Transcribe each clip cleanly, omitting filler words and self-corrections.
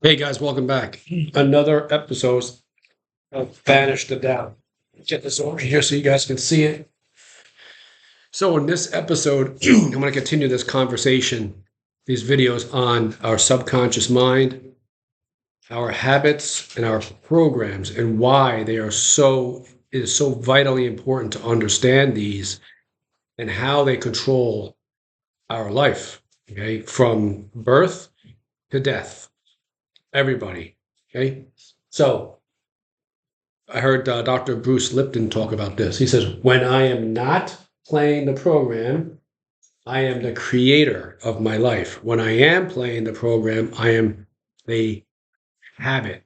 Hey guys, welcome back. Another episode of Banish the Doubt. Get this over here so you guys can see it. So, in this episode, I'm going to continue this conversation, these videos on our subconscious mind, our habits, and our programs, and why they are it is so vitally important to understand these and how they control our life, okay, from birth to death. Everybody, okay? So, I heard Dr. Bruce Lipton talk about this. He says, when I am not playing the program, I am the creator of my life. When I am playing the program, I am the habit.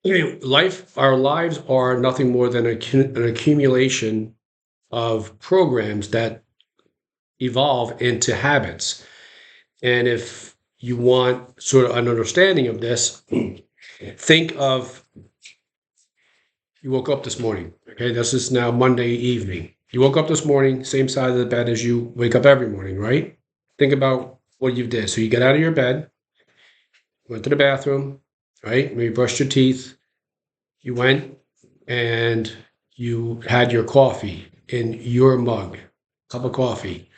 Our lives are nothing more than an accumulation of programs that evolve into habits. And if you want sort of an understanding of this, think of you woke up this morning. Okay, this is now Monday evening. You woke up this morning, same side of the bed as you wake up every morning, right? Think about what you did. So you get out of your bed, went to the bathroom, right? Maybe brushed your teeth. You went and you had your coffee in your mug, cup of coffee.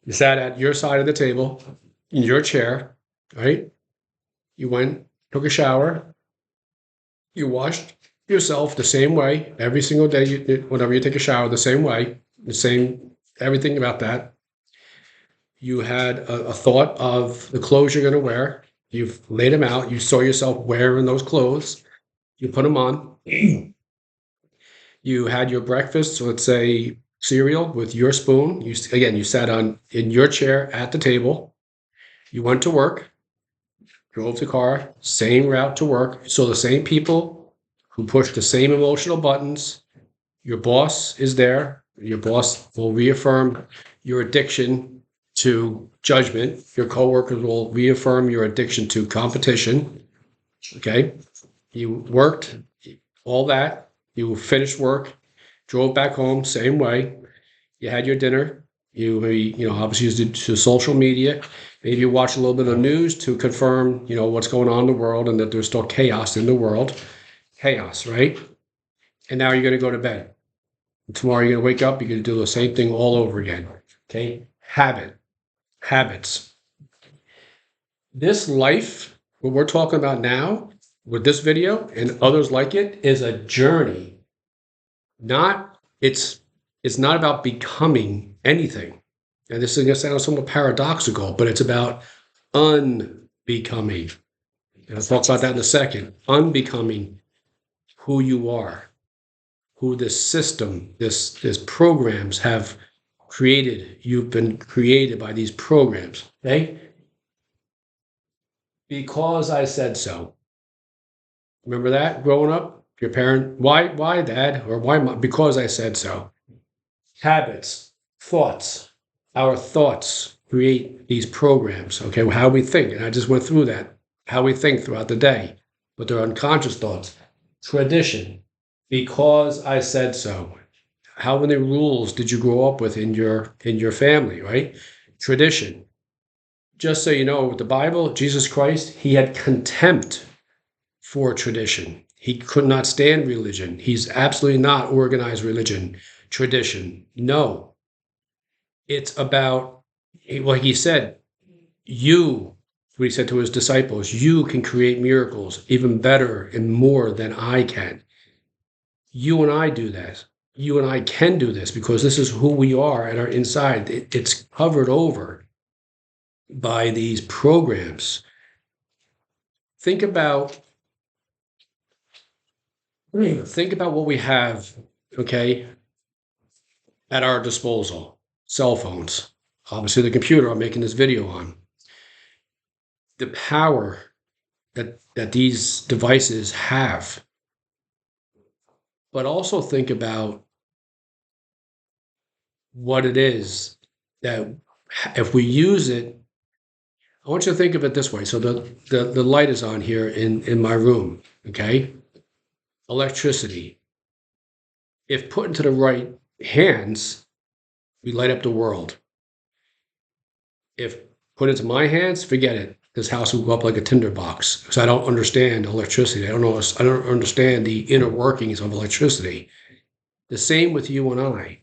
You sat at your side of the table in your chair, right? You went, took a shower, you washed yourself the same way every single day. Whenever you take a shower, the same way, the same everything about that. You had a thought of the clothes you're going to wear. You've laid them out. You saw yourself wearing those clothes. You put them on. You had your breakfast. So let's say cereal with your spoon. You sat on in your chair at the table. You went to work. Drove the car. Same route to work. Saw the same people who pushed the same emotional buttons. Your boss is there. Your boss will reaffirm your addiction to judgment. Your coworkers will reaffirm your addiction to competition. Okay. You worked all that. You finished work, drove back home, same way. You had your dinner. You maybe, obviously used it to social media. Maybe you watch a little bit of news to confirm, what's going on in the world and that there's still chaos in the world. Chaos, right? And now you're going to go to bed. Tomorrow you're going to wake up, you're going to do the same thing all over again. Okay? Habits. This life, what we're talking about now with this video and others like it, is a journey. It's not about becoming anything. And this is going to sound somewhat paradoxical, but it's about unbecoming. And I'll talk about that in a second. Unbecoming who you are, who this system, this programs have created. You've been created by these programs, okay? Because I said so. Remember that growing up? Your parent, why, dad? Or why, mom? Because I said so. Habits, thoughts. Our thoughts create these programs, okay? How we think. And I just went through that. How we think throughout the day, but they're unconscious thoughts. Tradition, because I said so. How many rules did you grow up with in your family, right? Tradition. Just so you know, with the Bible, Jesus Christ, he had contempt for tradition. He could not stand religion. He's absolutely not organized religion, tradition. No. It's about, like he said, what he said to his disciples, you can create miracles even better and more than I can. You and I do that. You and I can do this because this is who we are at our inside. It's covered over by these programs. Think about what we have, okay, at our disposal. Cell phones, obviously the computer I'm making this video on. The power that these devices have. But also think about what it is that if we use it, I want you to think of it this way. So the light is on here in my room, okay? Electricity. If put into the right hands, we light up the world. If put into my hands, forget it. This house will go up like a tinderbox because I don't understand electricity. I don't understand the inner workings of electricity. The same with you and I.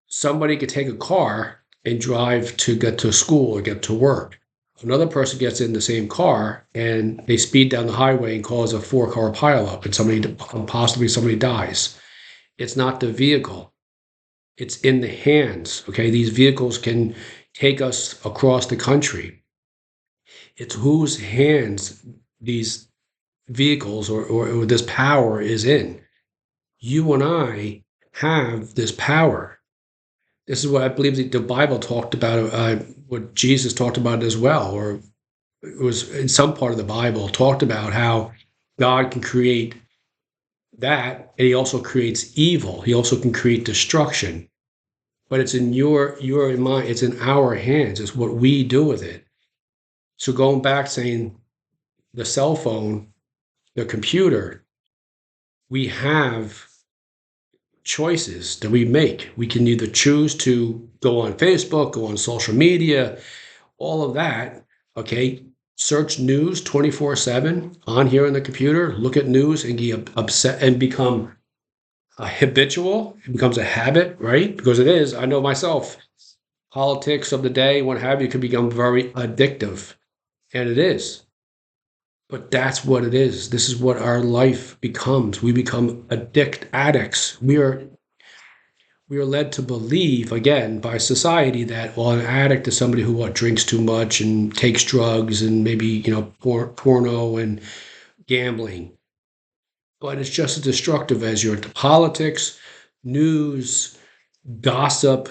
Somebody could take a car and drive to get to school or get to work. Another person gets in the same car and they speed down the highway and cause a 4-car pileup, and possibly somebody dies. It's not the vehicle. It's in the hands. Okay. These vehicles can take us across the country. It's whose hands these vehicles or this power is in. You and I have this power. This is what I believe the Bible talked about, what Jesus talked about as well, or it was in some part of the Bible talked about how God can create that, and he also creates evil. He also can create destruction. But it's in your and mine, it's in our hands. It's what we do with it. So going back saying the cell phone, the computer, we have choices that we make. We can either choose to go on Facebook, go on social media, all of that, okay? Search news 24/7 on here on the computer, look at news and get upset and become a habitual. It becomes a habit, right? Because it is. I know myself. Politics of the day, what have you, can become very addictive. And it is. But that's what it is. This is what our life becomes. We become addicts. We are led to believe, again, by society that, well, an addict is somebody who drinks too much and takes drugs and maybe, porno and gambling. But it's just as destructive as your politics, news, gossip,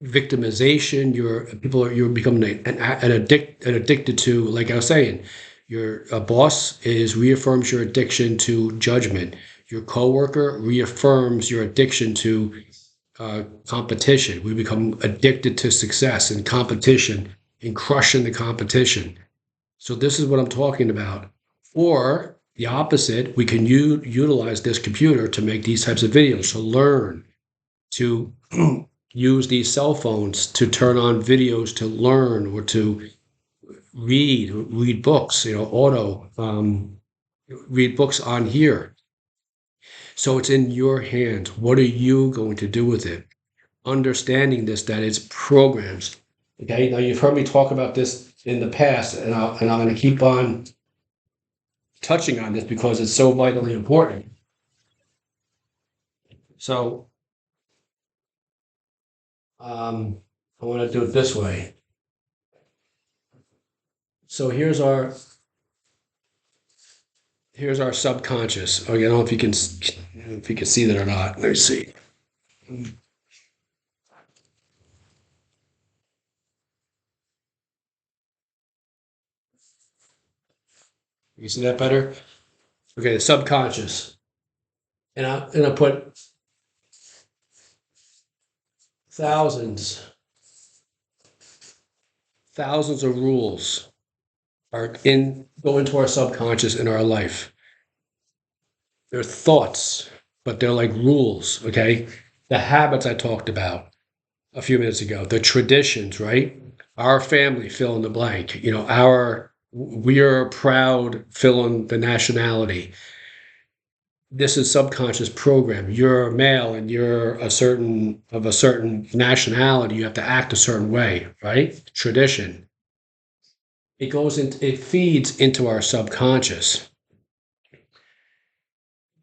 victimization. You're becoming addicted to, like I was saying, your boss reaffirms your addiction to judgment. Your coworker reaffirms your addiction to competition. We become addicted to success and competition and crushing the competition. So this is what I'm talking about. Or the opposite, we can utilize this computer to make these types of videos, to learn, to use these cell phones to turn on videos to learn or to read books, read books on here. So it's in your hands. What are you going to do with it? Understanding this, that it's programs. Okay. Now you've heard me talk about this in the past, and I'm going to keep on touching on this because it's so vitally important. So I want to do it this way. So here's our subconscious. Okay, I don't know if you can see that or not. Let me see. You see that better? Okay, the subconscious. And I put thousands of rules go into our subconscious in our life. They're thoughts, but they're like rules, okay? The habits I talked about a few minutes ago, the traditions, right? Our family, fill in the blank. We are proud, fill in the nationality. This is subconscious program. You're male and you're of a certain nationality. You have to act a certain way, right? Tradition. It feeds into our subconscious.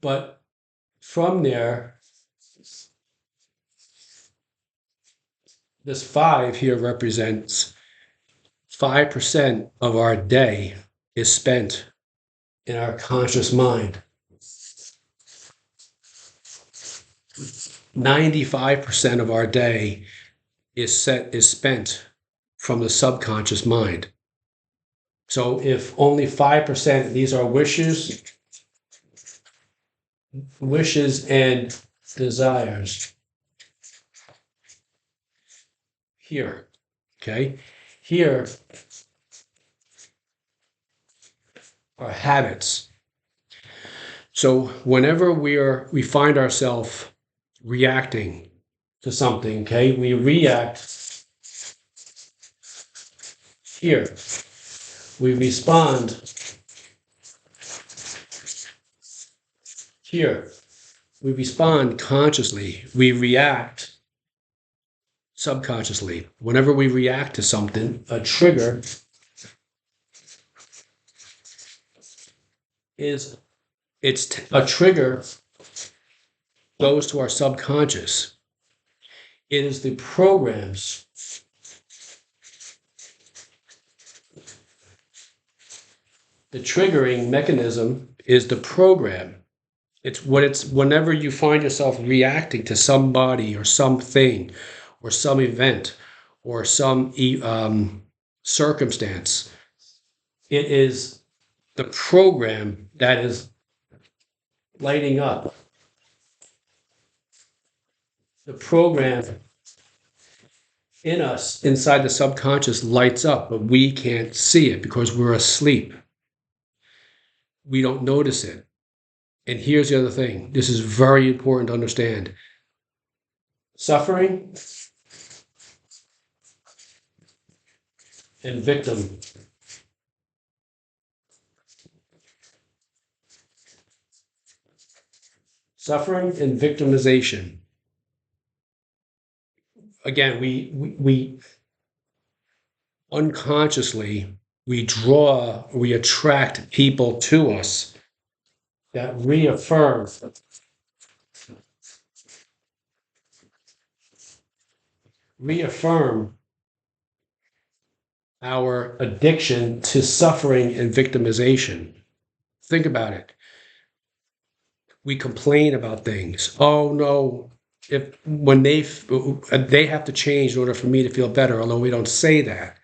But from there, this 5 here represents 5% of our day is spent in our conscious mind. 95% of our day is spent from the subconscious mind. So if only 5%, these are wishes and desires. Here, okay? Here are habits. So whenever we find ourselves reacting to something, okay, we react here. We respond here. We respond consciously. We react subconsciously. Whenever we react to something, a trigger is a trigger goes to our subconscious. It is the programs. The triggering mechanism is the program. It's whenever you find yourself reacting to somebody or something or some event or some circumstance, it is the program that is lighting up. The program in us, inside the subconscious, lights up, but we can't see it because we're asleep. We don't notice it. And here's the other thing. This is very important to understand. Suffering and victim. Suffering and victimization. Again, we unconsciously, we attract people to us that reaffirm our addiction to suffering and victimization. Think about it. We complain about things. Oh no, when they have to change in order for me to feel better, although we don't say that,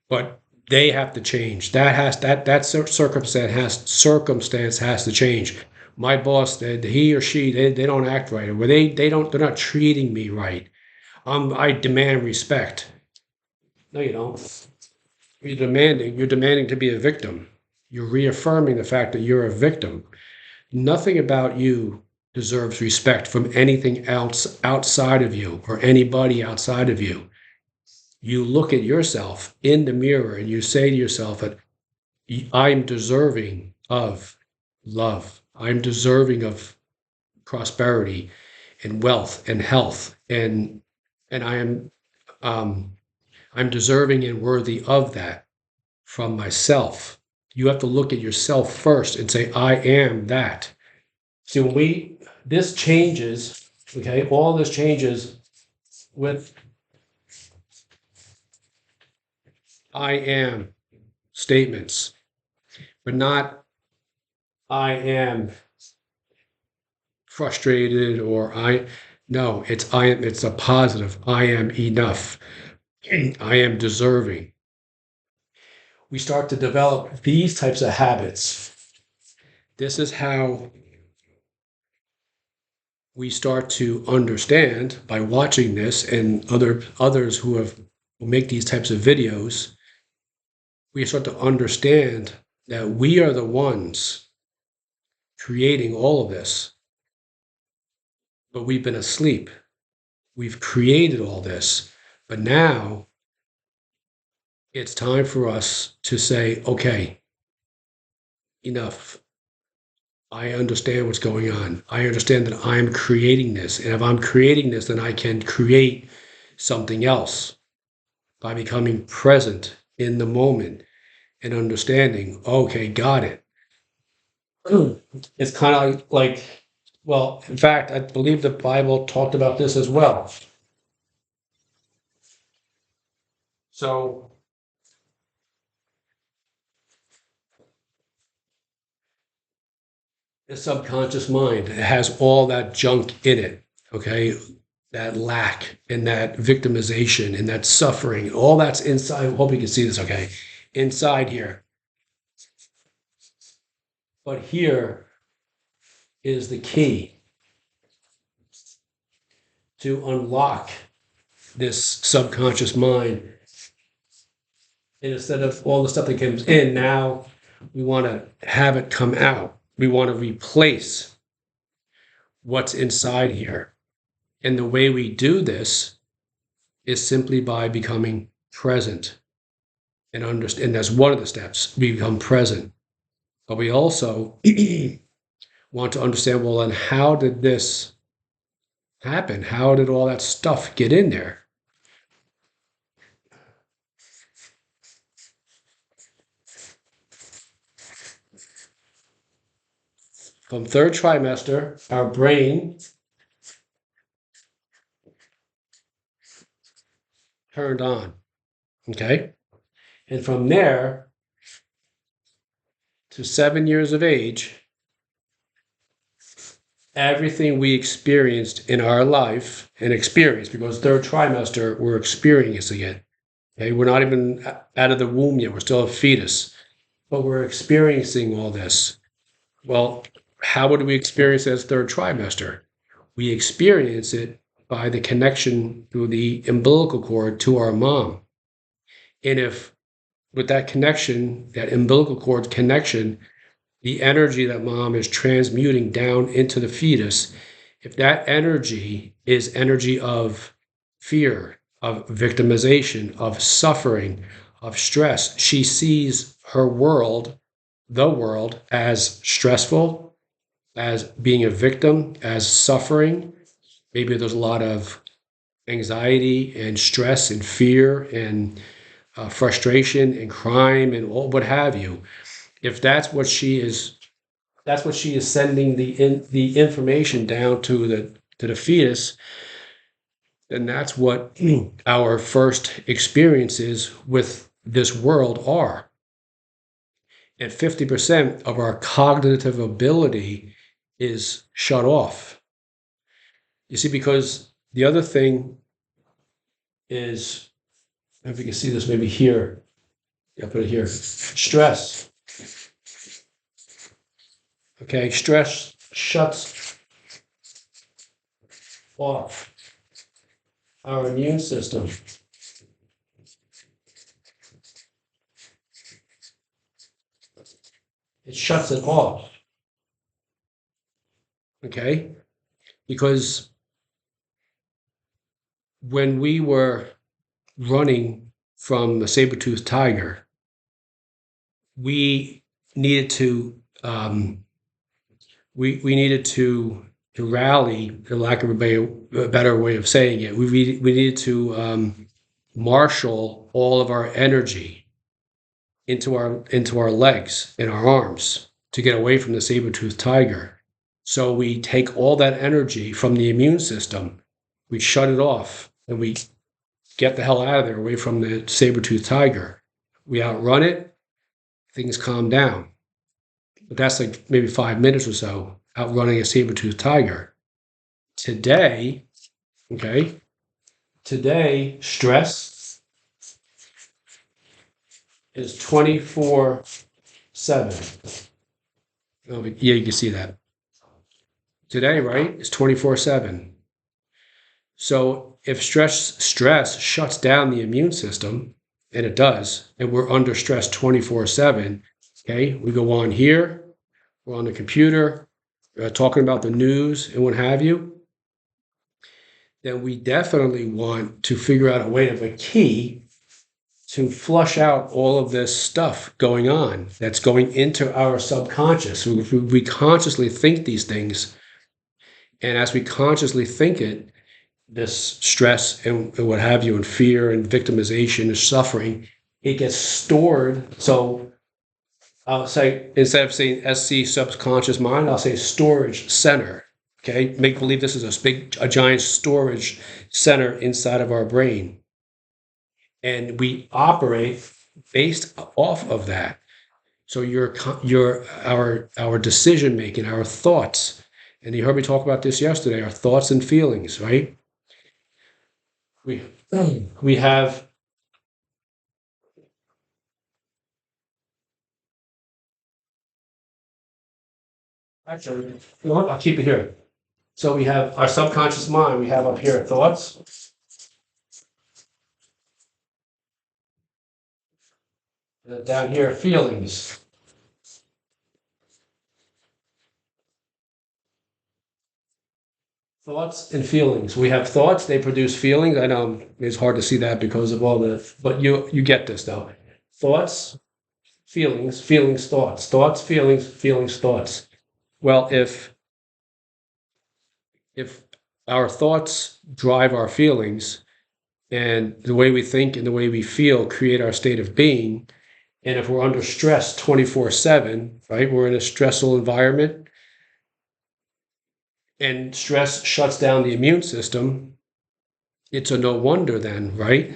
but they have to change. That circumstance has to change. My boss, he or she, they don't act right, or they're not treating me right. I demand respect. No, you don't. You're demanding to be a victim. You're reaffirming the fact that you're a victim. Nothing about you deserves respect from anything else outside of you or anybody outside of you. You look at yourself in the mirror and you say to yourself that I'm deserving of love. I'm deserving of prosperity and wealth and health, and I'm deserving and worthy of that from myself. You have to look at yourself first and say, I am that. See, when this changes, okay, all this changes with I am statements, but not I am frustrated or it's a positive. I am enough. I am deserving. We start to develop these types of habits. This is how we start to understand by watching this and others who make these types of videos. We start to understand that we are the ones creating all of this, but we've been asleep. We've created all this, but now it's time for us to say, okay, enough. I understand what's going on. I understand that I'm creating this. And if I'm creating this, then I can create something else by becoming present in the moment and understanding, okay, got it. It's kind of well, in fact, I believe the Bible talked about this as well. So the subconscious mind has all that junk in it, okay? That lack and that victimization and that suffering, all that's inside. I hope you can see this, okay? Inside here. But here is the key to unlock this subconscious mind. And instead of all the stuff that comes in, now we want to have it come out. We want to replace what's inside here. And the way we do this is simply by becoming present and understand. And that's one of the steps. We become present, but we also want to understand. Well, then how did this happen? How did all that stuff get in there? From third trimester, our brain turned on. Okay. And from there to 7 years of age, everything we experienced in our life and experience, because third trimester, we're experiencing it. Okay. We're not even out of the womb yet. We're still a fetus, but we're experiencing all this. Well, how would we experience it as third trimester? We experience it by the connection through the umbilical cord to our mom. And if with that connection, that umbilical cord connection, the energy that mom is transmuting down into the fetus, if that energy is energy of fear, of victimization, of suffering, of stress, she sees her world, the world, as stressful, as being a victim, as suffering. Maybe there's a lot of anxiety and stress and fear and frustration and crime and what have you. If that's what she is sending the information down to the fetus, then that's what our first experiences with this world are. And 50% of our cognitive ability is shut off. You see, because the other thing is, if you can see this maybe here, I'll put it here, stress. Okay, stress shuts off our immune system. It shuts it off. Okay, because when we were running from the saber-toothed tiger, we needed to we needed to rally, for lack of a better way of saying it. We needed to marshal all of our energy into our legs and our arms to get away from the saber-toothed tiger. So we take all that energy from the immune system, we shut it off, and we get the hell out of there, away from the saber-toothed tiger. We outrun it, things calm down. But that's like maybe 5 minutes or so, outrunning a saber-toothed tiger. Today, stress is 24/7. Oh, yeah, you can see that. Today, right, is 24/7. So if stress shuts down the immune system, and it does, and we're under stress 24/7, okay, we go on here, we're on the computer, talking about the news and what have you, then we definitely want to figure out a way of a key to flush out all of this stuff going on that's going into our subconscious. We consciously think these things, and as we consciously think it, this stress and what have you, and fear and victimization and suffering, it gets stored. So I'll say, instead of saying SC, subconscious mind, I'll say storage center. Okay, make believe this is a giant storage center inside of our brain, and we operate based off of that. So our decision making, our thoughts, and you heard me talk about this yesterday, our thoughts and feelings, right? We have actually, you know what? I'll keep it here. So we have our subconscious mind. We have up here thoughts, and down here feelings. Thoughts and feelings. We have thoughts, they produce feelings. I know it's hard to see that because of all the, but you get this though. thoughts, feelings, thoughts, feelings, thoughts. Well, if our thoughts drive our feelings, and the way we think and the way we feel create our state of being, and if we're under stress 24/7, right, we're in a stressful environment, and stress shuts down the immune system, it's a no wonder then, right?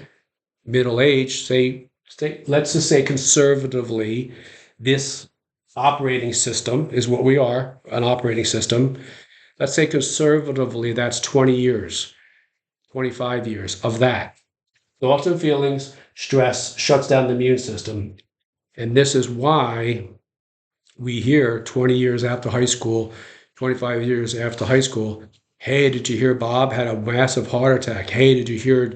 Middle age, let's just say conservatively, this operating system is what we are, an operating system. Let's say conservatively, that's 20 years, 25 years of that. Thoughts and feelings, stress shuts down the immune system. And this is why we hear 20 years after high school, 25 years after high school, hey, did you hear Bob had a massive heart attack? Hey, did you hear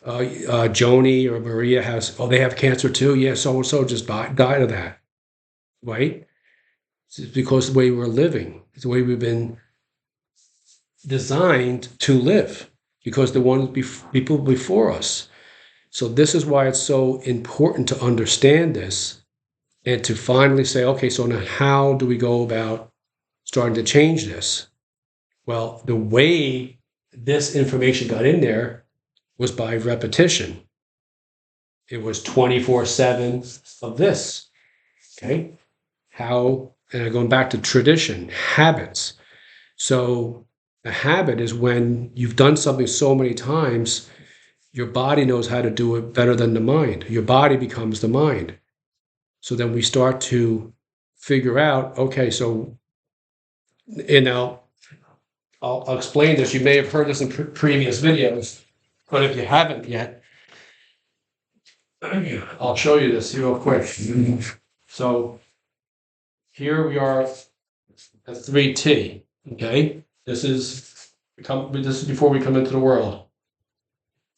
Joni or Maria they have cancer too? Yeah, so and so just died of that, right? It's because the way we're living, it's the way we've been designed to live, because people before us. So this is why it's so important to understand this and to finally say, okay, so now how do we go about starting to change this? Well, the way this information got in there was by repetition. It was 24/7 of this. Okay. And going back to tradition, habits. So a habit is when you've done something so many times, your body knows how to do it better than the mind. Your body becomes the mind. So then we start to figure out, okay, so, now I'll explain this. You may have heard this in previous videos, but if you haven't yet, I'll show you this real quick. So here we are at 3T, okay? This is before we come into the world.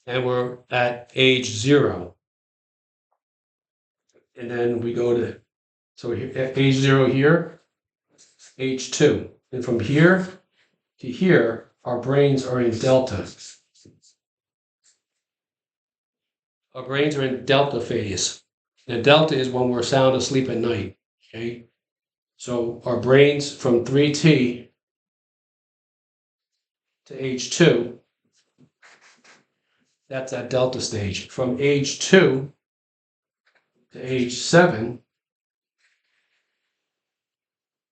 And we're at age 0. And then we go to, at age 0 here, age 2. And from here to here, our brains are in delta. Our brains are in delta phase. And delta is when we're sound asleep at night, okay? So our brains from 3T to age 2, that's that delta stage. From age 2 to age 7,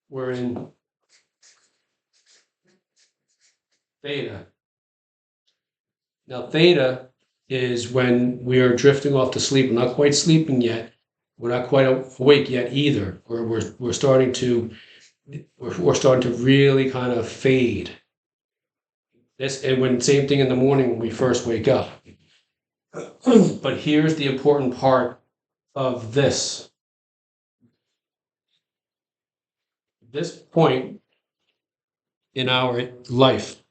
we're in theta. Now, theta is when we are drifting off to sleep. We're not quite sleeping yet. We're not quite awake yet either. We're starting to really kind of fade. Same thing in the morning when we first wake up. But here's the important part of this. This point in our life,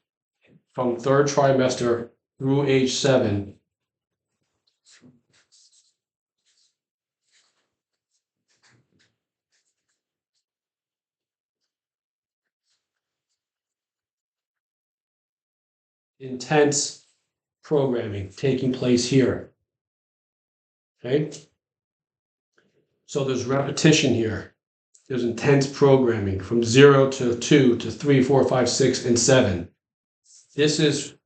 from third trimester through age 7, intense programming taking place here. Okay? So there's repetition here. There's intense programming from 0 to 2 to 3, 4, 5, 6, and 7. This is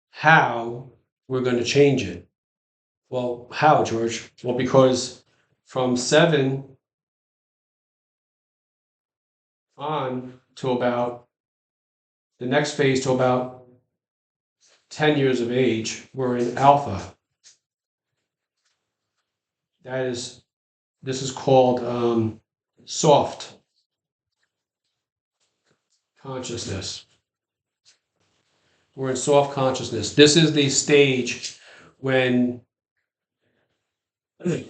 how we're going to change it. Well, how, George? Well, because from 7 on to about the next phase to about 10 years of age, we're in alpha. This is called soft consciousness. We're in soft consciousness. This is the stage when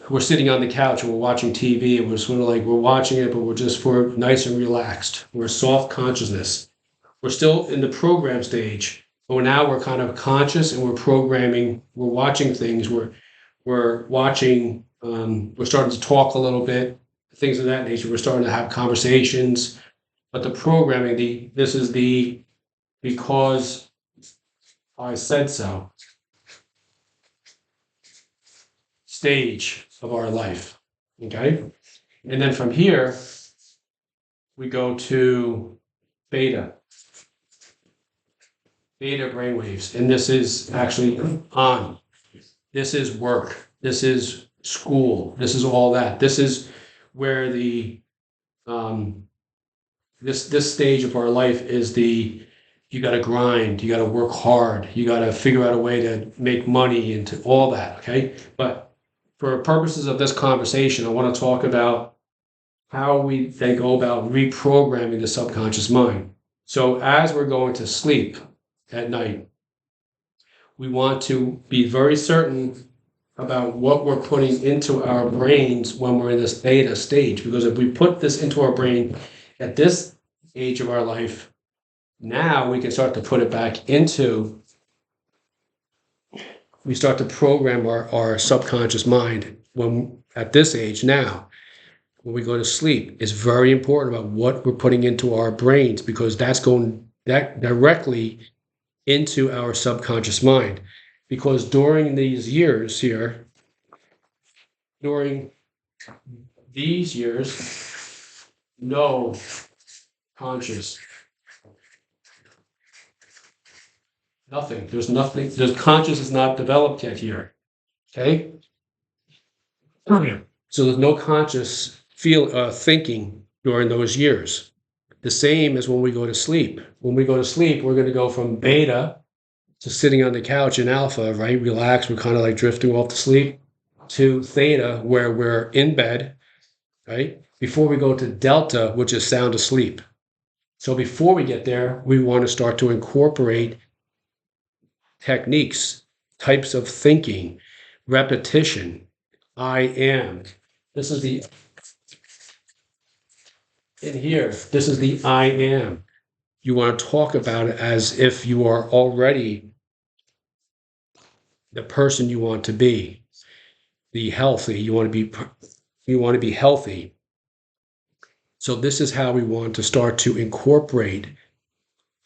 we're sitting on the couch and we're watching TV, and we're sort of like, we're watching it, but we're nice and relaxed. We're soft consciousness. We're still in the program stage, but now we're kind of conscious and we're programming, we're watching things, we're watching, we're starting to talk a little bit, things of that nature. We're starting to have conversations, but the programming, this is the because I said so stage of our life. Okay. And then from here, we go to beta brainwaves. And this is actually on. This is work. This is school. This is all that. This is where the this stage of our life is you got to grind, you got to work hard, you got to figure out a way to make money and to all that. Okay, but for purposes of this conversation, I want to talk about how we then go about reprogramming the subconscious mind. So as we're going to sleep at night, we want to be very certain about what we're putting into our brains when we're in this theta stage. Because if we put this into our brain at this age of our life, now we can start to put it back into, we start to program our subconscious mind when at this age now. When we go to sleep, it's very important about what we're putting into our brains because that's going that directly into our subconscious mind. Because during these years here, during these years, no conscious, nothing. There's nothing. There's conscious is not developed yet here. Okay. So there's no conscious thinking during those years. The same as when we go to sleep. When we go to sleep, we're going to go from beta to sitting on the couch in alpha, right? Relax. We're kind of like drifting off to sleep to theta, where we're in bed, right? Before we go to delta, which is sound asleep. So before we get there, we want to start to incorporate techniques, types of thinking, repetition. I am. This is the in here. This is the I am. You want to talk about it as if you are already the person you want to be. The healthy. You want to be healthy. So this is how we want to start to incorporate.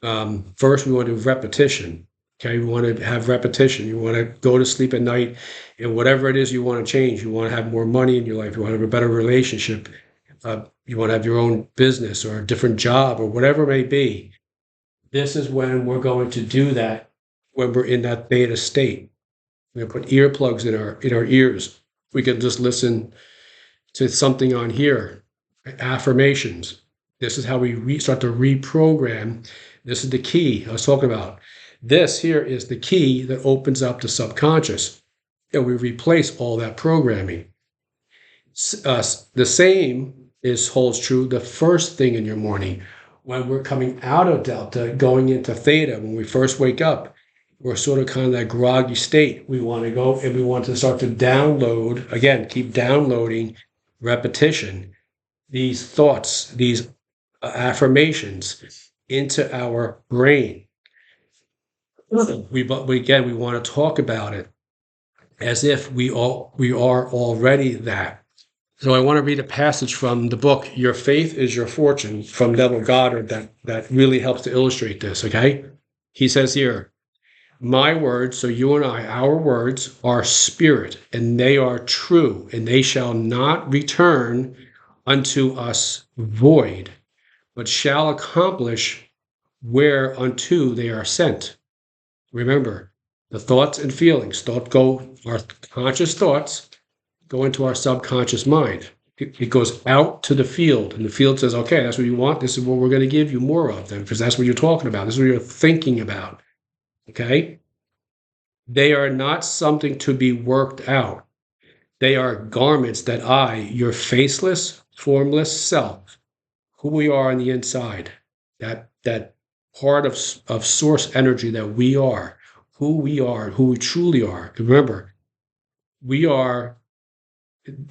First, we want to do repetition. Okay, we want to have repetition. You want to go to sleep at night, and whatever it is you want to change. You want to have more money in your life. You want to have a better relationship. You want to have your own business or a different job or whatever it may be. This is when we're going to do that. When we're in that theta state, we're going to put earplugs in our ears. We can just listen to something on here, affirmations. This is how we start to reprogram. This is the key I was talking about. This here is the key that opens up the subconscious, and we replace all that programming. The same holds true the first thing in your morning. When we're coming out of delta, going into theta, when we first wake up, we're sort of kind of that groggy state. We want to go and we want to start to download, again, keep downloading repetition, these thoughts, these affirmations into our brain. We want to talk about it as if we are already that. So I want to read a passage from the book Your Faith is Your Fortune from Neville Goddard that really helps to illustrate this, okay? He says here, my words, so you and I, our words are spirit, and they are true, and they shall not return unto us void, but shall accomplish whereunto they are sent. Remember, the thoughts and feelings our conscious thoughts go into our subconscious mind. It goes out to the field, and the field says, okay, that's what you want. This is what we're going to give you more of then, because that's what you're talking about. This is what you're thinking about. Okay? They are not something to be worked out. They are garments that your faceless, formless self, who we are on the inside, that part of source energy that we are, who we truly are. Remember,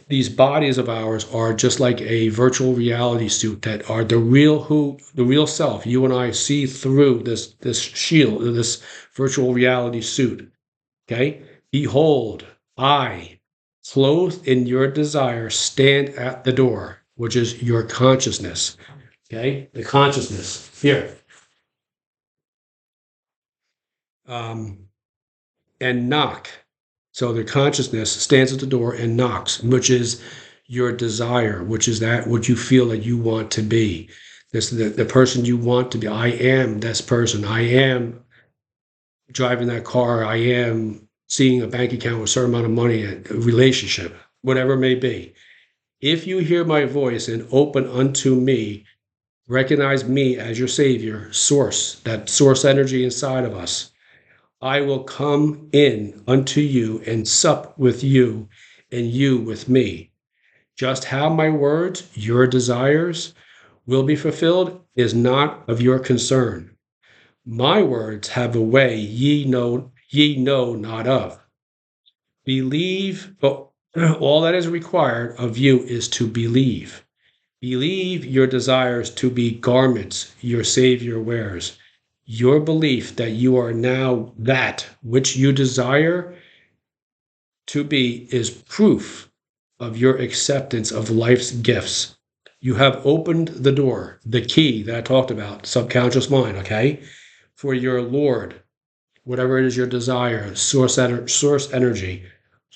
these bodies of ours are just like a virtual reality suit that are the real self. You and I see through this shield, this virtual reality suit. Okay? Behold, I, clothed in your desire, stand at the door, which is your consciousness. Okay? The consciousness. Here. And knock. So the consciousness stands at the door and knocks, which is your desire, which is that what you feel that you want to be. This the person you want to be. I am this person. I am driving that car. I am seeing a bank account with a certain amount of money, a relationship, whatever it may be. If you hear my voice and open unto me, recognize me as your savior, source, that source energy inside of us, I will come in unto you and sup with you and you with me. Just how my words, your desires, will be fulfilled is not of your concern. My words have a way ye know not of. Believe, but all that is required of you is to believe. Believe your desires to be garments your Savior wears. Your belief that you are now that which you desire to be is proof of your acceptance of life's gifts. You have opened the door, the key that I talked about, subconscious mind, okay, for your Lord, whatever it is your desire, source energy,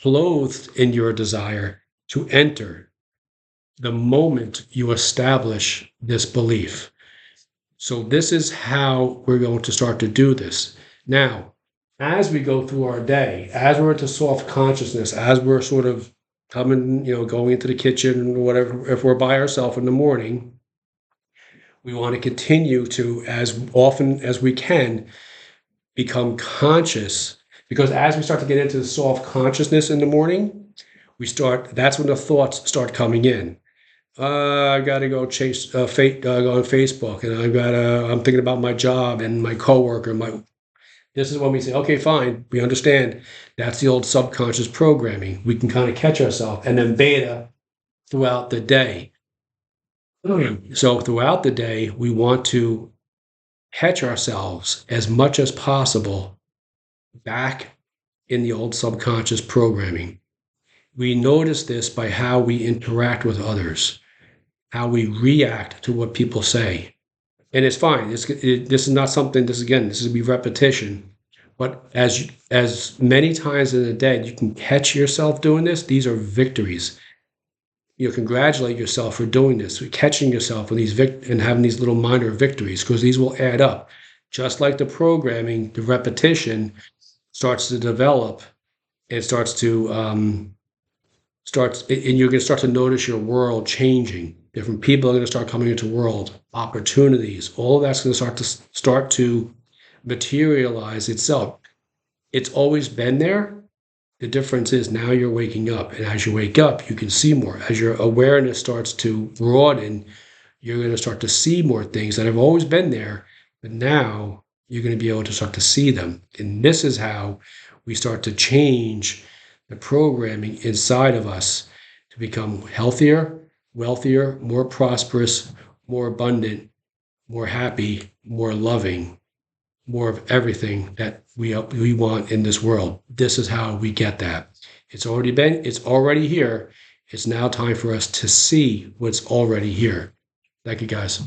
clothed in your desire to enter the moment you establish this belief. So this is how we're going to start to do this. Now, as we go through our day, as we're into soft consciousness, as we're sort of coming, going into the kitchen or whatever, if we're by ourselves in the morning, we want to continue to, as often as we can, become conscious, because as we start to get into the soft consciousness in the morning, that's when the thoughts start coming in. I got to go go on Facebook, and I'm thinking about my job and my coworker. This is when we say, okay, fine, we understand. That's the old subconscious programming. We can kind of catch ourselves, and then beta throughout the day. So throughout the day, we want to catch ourselves as much as possible back in the old subconscious programming. We notice this by how we interact with others, how we react to what people say. And it's fine. This is not something, this will be repetition. But as many times in a day you can catch yourself doing this, these are victories. You congratulate yourself for doing this, for catching yourself in these and having these little minor victories, because these will add up. Just like the programming, the repetition starts to develop. It starts to and you're going to start to notice your world changing. Different people are going to start coming into the world, opportunities. All of that's going to start to materialize itself. It's always been there. The difference is now you're waking up, and as you wake up, you can see more. As your awareness starts to broaden, you're going to start to see more things that have always been there, but now you're going to be able to start to see them. And this is how we start to change the programming inside of us to become healthier, wealthier, more prosperous, more abundant, more happy, more loving, more of everything that we want in this world. This is how we get that. It's already here. It's now time for us to see what's already here. Thank you, guys.